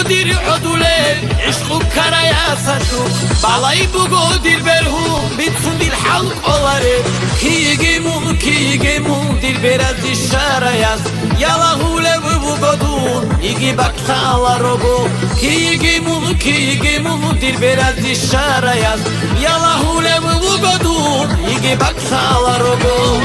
Dir ödüler, işkuk karaya saçuk Balay bugu dir berhu, bitsun dir halk oları Ki gemu dir biraz işarayaz Yalahu levu bugodun, igi baktalar ogu Ki gemu dir biraz işarayaz Yalahu levu bugodun, igi baktalar ogu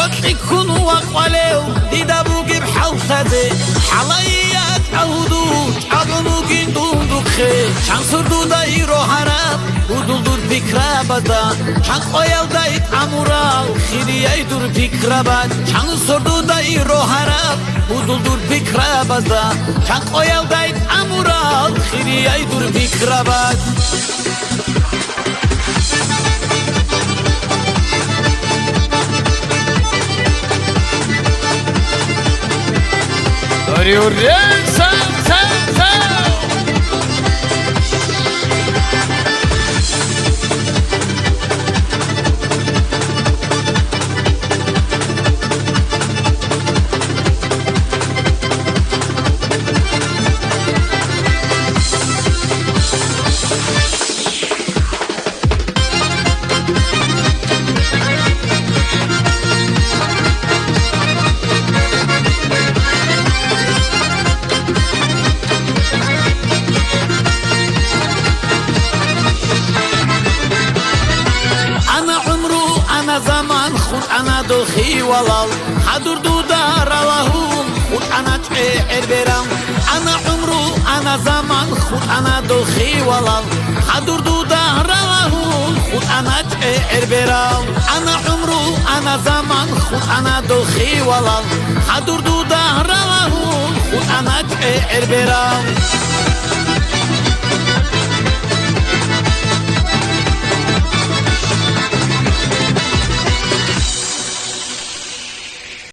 رطلك كن وقلو دي دابو جيب حوخدي حلايات عودوش عدنو جندون دوخي شان سردو دايرو حرام ودولدور بكرا بدا شان قويل دايت عمورال خيري دور بكرا باد شان سردو دايرو حرام ودولدور بكرا بدا شان قويل دايت عمورال خيري دور بكرا باد زمان خود انا دخی ولال حدور دو دار لهم خود انا تعیر برام انا عمرو انا زمان خود انا دخی ولال حدور دو دار لهم خود انا تعیر برام انا عمرو انا زمان خود انا دخی ولال حدور دو دار لهم خود انا تعیر برام